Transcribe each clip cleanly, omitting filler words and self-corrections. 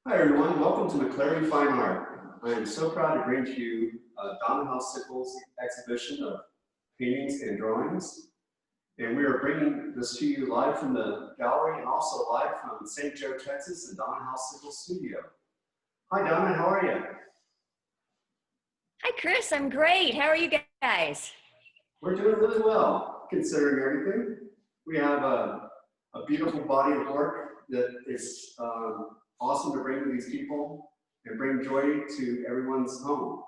Hi everyone, welcome to McLarry Fine Art. I am so proud to bring to you Donna Howell-Sickles exhibition of paintings and drawings. And we are bringing this to you live from the gallery and also live from St. Joe, Texas, and Donna Howell-Sickles studio. Hi Donna, how are you? Hi, Chris. I'm great. How are you guys? We're doing really well, considering everything. We have a beautiful body of work that is awesome to bring to these people and bring joy to everyone's home.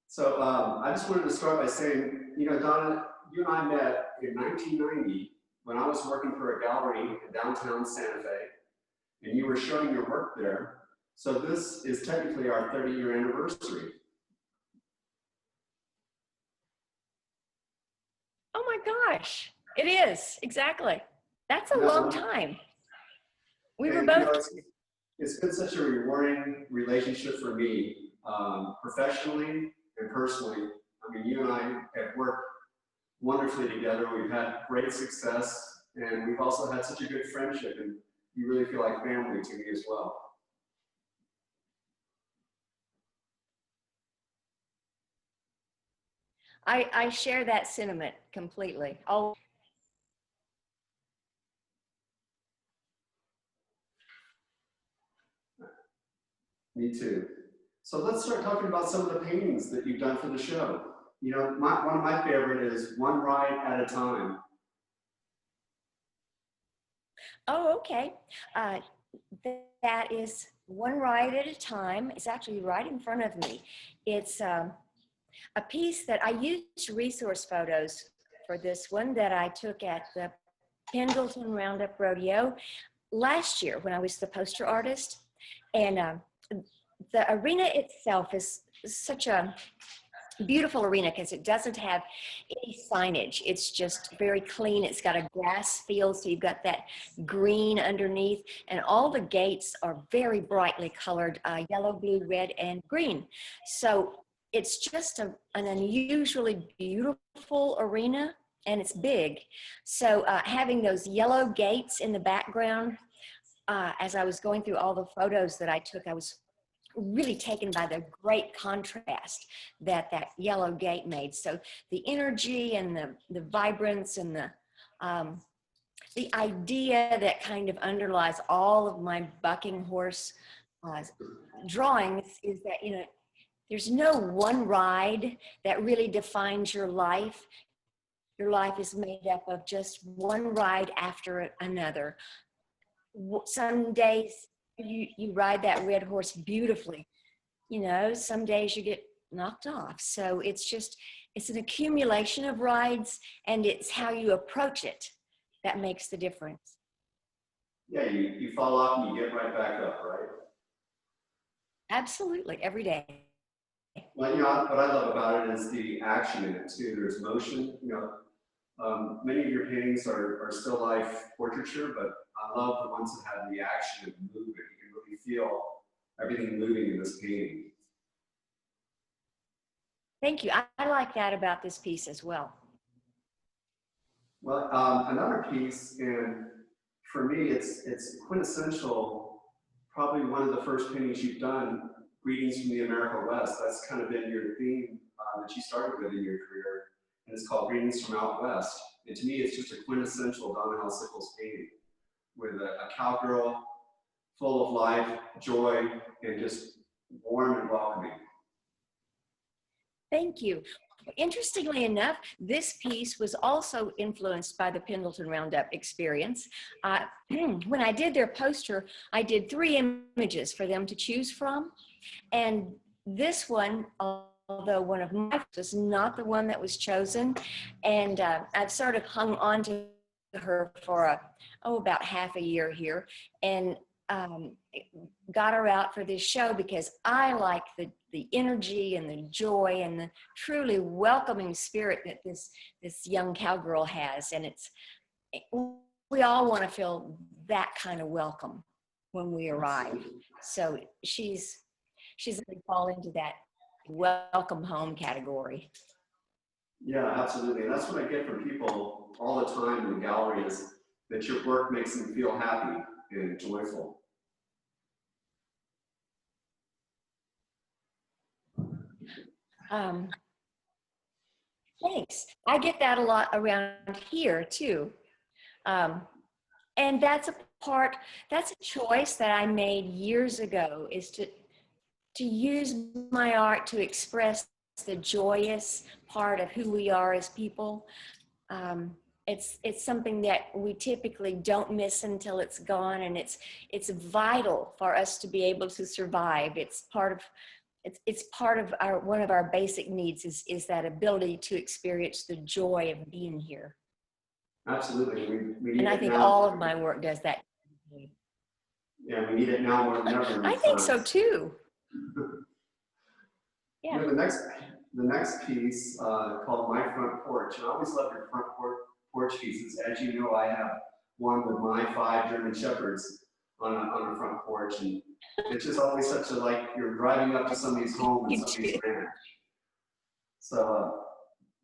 So I just wanted to start by saying, you know, Donna, you and I met in 1990 when I was working for a gallery in downtown Santa Fe, and you were showing your work there. So this is technically our 30-year anniversary. Oh my gosh, it is. Exactly. That's a long time. We were both. It's been such a rewarding relationship for me, professionally and personally. I mean, you and I have worked wonderfully together. We've had great success, and we've also had such a good friendship, and you really feel like family to me as well. I share that sentiment completely. Me too. So let's start talking about some of the paintings that you've done for the show. You know, one of my favorite is One Ride at a Time. Oh, okay. That is One Ride at a Time. It's actually right in front of me. It's a piece that I used resource photos for this one that I took at the Pendleton Roundup Rodeo last year when I was the poster artist. And the arena itself is such a beautiful arena because it doesn't have any signage. It's just very clean. It's got a grass field, so you've got that green underneath, and all the gates are very brightly colored, yellow, blue, red, and green. So it's just an unusually beautiful arena, and it's big. So having those yellow gates in the background, as I was going through all the photos that I took, I was really taken by the great contrast that yellow gate made. So the energy and the vibrance and the idea that kind of underlies all of my bucking horse drawings is that, you know, there's no one ride that really defines your life. Your life is made up of just one ride after another. Some days you ride that red horse beautifully. You know, some days you get knocked off. So it's an accumulation of rides, and it's how you approach it that makes the difference. Yeah, you fall off and you get right back up, right? Absolutely, every day. Well, you know, what I love about it is the action in it too. There's motion, you know. Many of your paintings are still life portraiture, but I love the ones that have the action and movement. You can really feel everything moving in this painting. Thank you. I like that about this piece as well. Well, another piece, and for me, it's quintessential, probably one of the first paintings you've done, Greetings from the America West. That's kind of been your theme that you started with in your career, and it's called Greetings from Out West. And to me, it's just a quintessential Donna Howell-Sickles painting with a cowgirl full of life, joy, and just warm and welcoming. Thank you. Interestingly enough, this piece was also influenced by the Pendleton Roundup experience. When I did their poster, I did 3 images for them to choose from. And this one, although one of my was not the one that was chosen, and I've sort of hung on to her for about half a year here, and got her out for this show because I like the energy and the joy and the truly welcoming spirit that this young cowgirl has. And we all want to feel that kind of welcome when we arrive. So she's going to fall into that welcome home category. Yeah, absolutely. And that's what I get from people all the time in the gallery is that your work makes them feel happy and joyful. Um, Thanks. I get that a lot around here too. Um, and that's a choice that I made years ago, is to use my art to express the joyous part of who we are as people. It's something that we typically don't miss until it's gone, and it's vital for us to be able to survive. It's part of our, one of our basic needs is that ability to experience the joy of being here. Absolutely. We need And I it think now. all of my work does that. Yeah, we need it now more than ever. I think so too. You Yeah. know, the next piece called My Front Porch. And I always love your porch pieces. As you know, I have one with my 5 German Shepherds on a front porch, and it's just always such a, like, you're driving up to somebody's home and somebody's ranch. So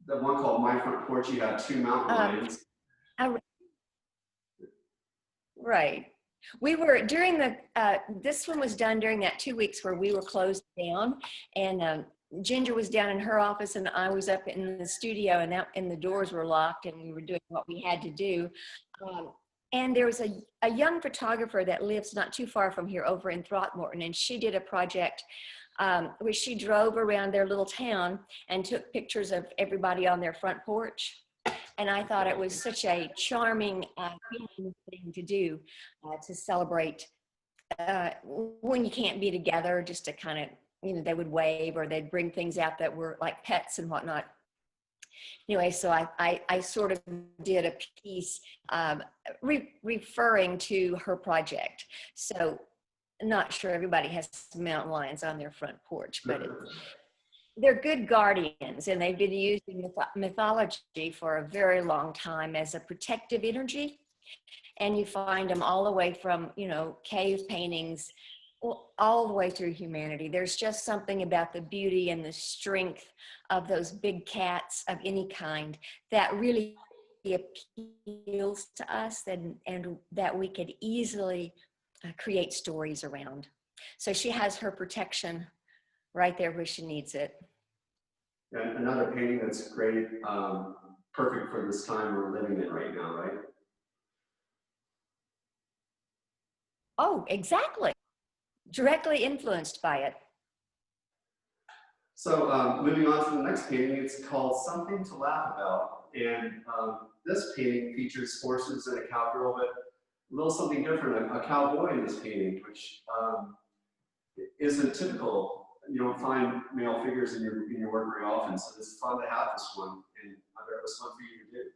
the one called My Front Porch, you have 2 mountain lions. Right. We were during the, this one was done during that 2 weeks where we were closed down, and Ginger was down in her office and I was up in the studio, and the doors were locked and we were doing what we had to do. And there was a young photographer that lives not too far from here over in Throckmorton, and she did a project where she drove around their little town and took pictures of everybody on their front porch. And I thought it was such a charming thing to do, to celebrate when you can't be together, just to kind of, you know, they would wave or they'd bring things out that were like pets and whatnot. Anyway, so I sort of did a piece referring to her project. So not sure everybody has mountain lions on their front porch, but they're good guardians, and they've been used in mythology for a very long time as a protective energy. And you find them all the way from, you know, cave paintings all the way through humanity. There's just something about the beauty and the strength of those big cats of any kind that really appeals to us, and that we could easily create stories around. So she has her protection right there where she needs it. And another painting that's great, perfect for this time we're living in right now, right? Oh, exactly. Directly influenced by it. So moving on to the next painting, it's called Something to Laugh About. And this painting features horses and a cowgirl, but a little something different, a cowboy in this painting, which isn't typical. You don't find male figures in your work very often, so it's fun to have this one, and I bet it was fun for you to do.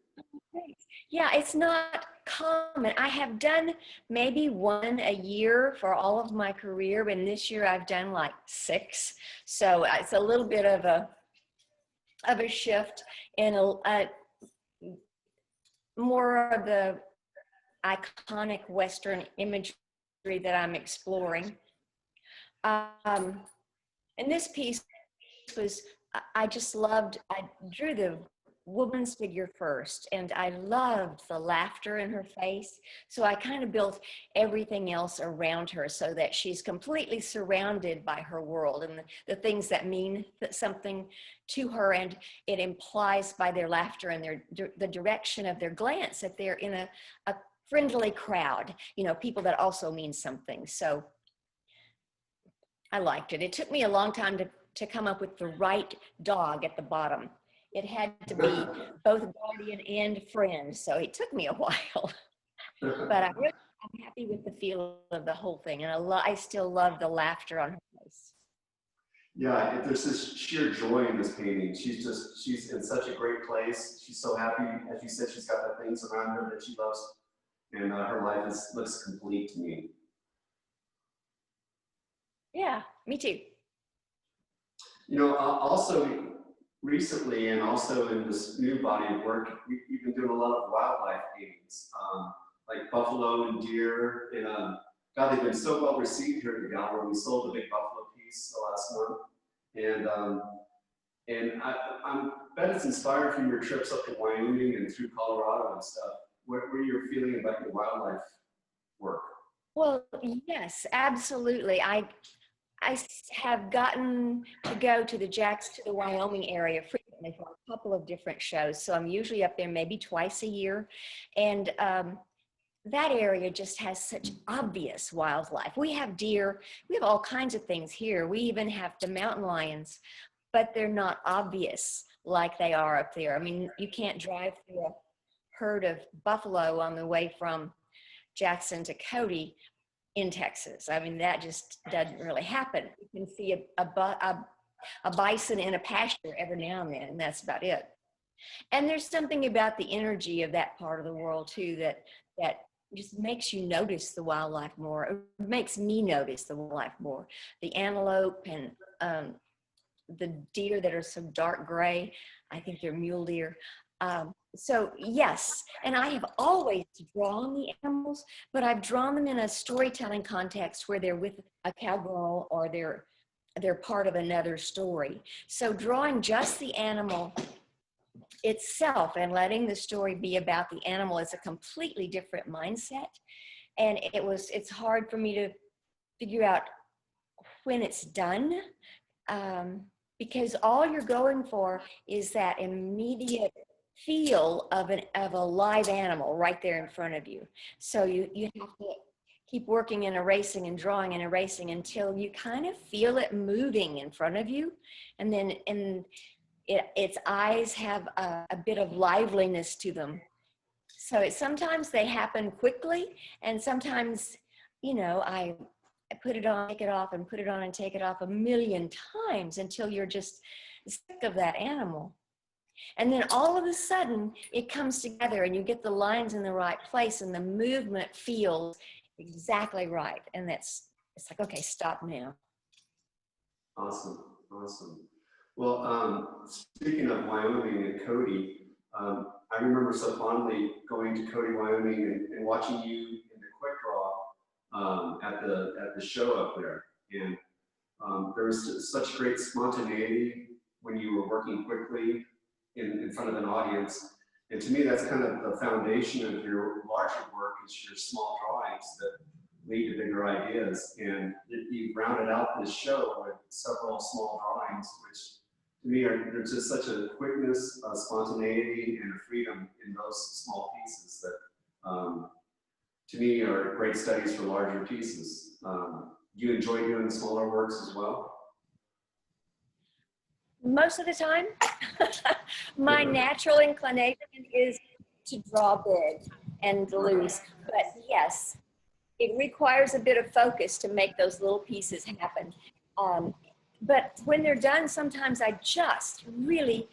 Thanks. Yeah, it's not common. I have done maybe one a year for all of my career, and this year I've done like 6. So it's a little bit of a shift in more of the iconic Western imagery that I'm exploring. And this piece was, I drew the woman's figure first, and I loved the laughter in her face. So I kind of built everything else around her so that she's completely surrounded by her world and the things that mean something to her. And it implies by their laughter and the direction of their glance that they're in a friendly crowd, you know, people that also mean something. So I liked it. It took me a long time to come up with the right dog at the bottom. It had to be both guardian and friend, so it took me a while. But I'm happy with the feel of the whole thing, and I still love the laughter on her face. Yeah, there's this sheer joy in this painting. She's in such a great place. She's so happy. As you said, she's got the things around her that she loves, and her life looks complete to me. Yeah, me too. You know, also recently, and also in this new body of work, we've been doing a lot of wildlife paintings, like buffalo and deer. And God, they've been so well received here at the gallery. We sold a big buffalo piece last month, and I bet it's inspired from your trips up to Wyoming and through Colorado and stuff. What were you feeling about your wildlife work? Well, yes, absolutely. have gotten to go to the Wyoming area frequently for a couple of different shows. So I'm usually up there maybe twice a year. And that area just has such obvious wildlife. We have deer, we have all kinds of things here. We even have the mountain lions, but they're not obvious like they are up there. I mean, you can't drive through a herd of buffalo on the way from Jackson to Cody in Texas. I mean, that just doesn't really happen. You can see a bison in a pasture every now and then, and that's about it. And there's something about the energy of that part of the world too that just makes you notice the wildlife more. It makes me notice the wildlife more. The antelope and the deer that are so dark gray, I think they're mule deer. So yes, and I have always drawn the animals, but I've drawn them in a storytelling context where they're with a cowgirl or they're part of another story. So drawing just the animal itself and letting the story be about the animal is a completely different mindset. And it's hard for me to figure out when it's done, because all you're going for is that immediate feel of a live animal right there in front of you. So you have to keep working and erasing and drawing and erasing until you kind of feel it moving in front of you. And then its eyes have a bit of liveliness to them. So sometimes they happen quickly, and sometimes, you know, I put it on, take it off, and put it on and take it off a million times until you're just sick of that animal. And then all of a sudden it comes together and you get the lines in the right place and the movement feels exactly right. And it's like, okay, stop now. Awesome, awesome. Well, speaking of Wyoming and Cody, I remember so fondly going to Cody, Wyoming, and watching you in the quick draw at the show up there. And there was such great spontaneity when you were working quickly in front of an audience. And to me, that's kind of the foundation of your larger work, is your small drawings that lead to bigger ideas. And you rounded out this show with several small drawings, which to me there's just such a quickness, a spontaneity, and a freedom in those small pieces that to me are great studies for larger pieces. Do you enjoy doing smaller works as well? Most of the time. My natural inclination is to draw big and loose, but yes, it requires a bit of focus to make those little pieces happen. But when they're done, sometimes I just really,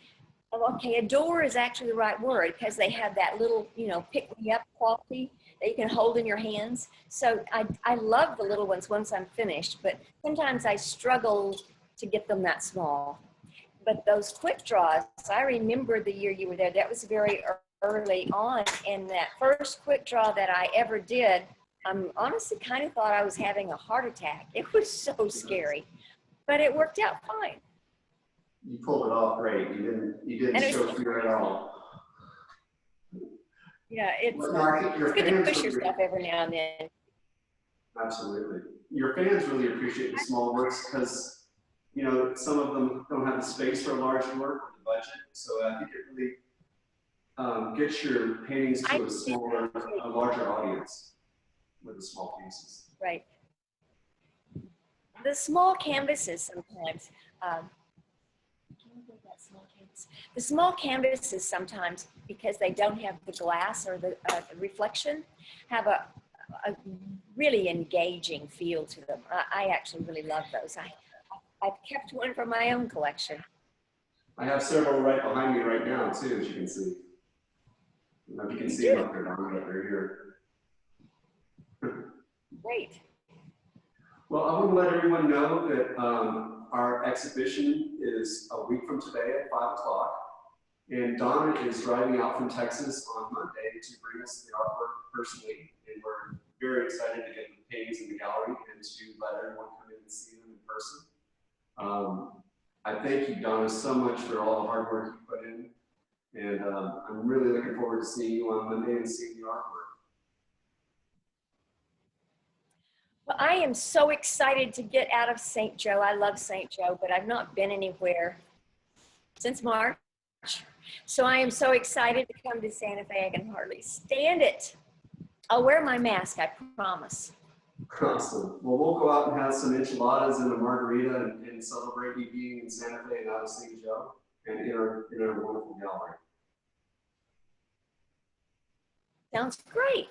okay, adore is actually the right word, because they have that little, you know, pick me up quality that you can hold in your hands. So I love the little ones once I'm finished, but sometimes I struggle to get them that small. But those quick draws, I remember the year you were there, that was very early on. And that first quick draw that I ever did, I honestly kind of thought I was having a heart attack. It was so scary, but it worked out fine. You pulled it off great. You didn't show fear at all. Yeah, it's your good to push really, yourself every now and then. Absolutely. Your fans really appreciate the small works because, you know, some of them don't have the space for a large work or the budget. So I think it really gets your paintings to a larger audience with the small pieces. Right. The small canvases sometimes, the small canvases sometimes, because they don't have the glass or the reflection, have a really engaging feel to them. I actually really love those. I've kept one for my own collection. I have several right behind me right now too, as you can see. I don't know if you can see them up there, Donna, but they're here. Great. Well, I want to let everyone know that our exhibition is a week from today at 5 o'clock. And Donna is driving out from Texas on Monday to bring us the artwork personally. And we're very excited to get the paintings in the gallery and to let everyone come in and see them in person. I thank you, Donna, so much for all the hard work you put in. And I'm really looking forward to seeing you on Monday and seeing the artwork. Well, I am so excited to get out of St. Joe. I love St. Joe, but I've not been anywhere since March. So I am so excited to come to Santa Fe. I can hardly stand it. I'll wear my mask, I promise. Awesome. Well, we'll go out and have some enchiladas and a margarita and celebrate you being in Santa Fe and out of St. Joe and in our wonderful gallery. Sounds great.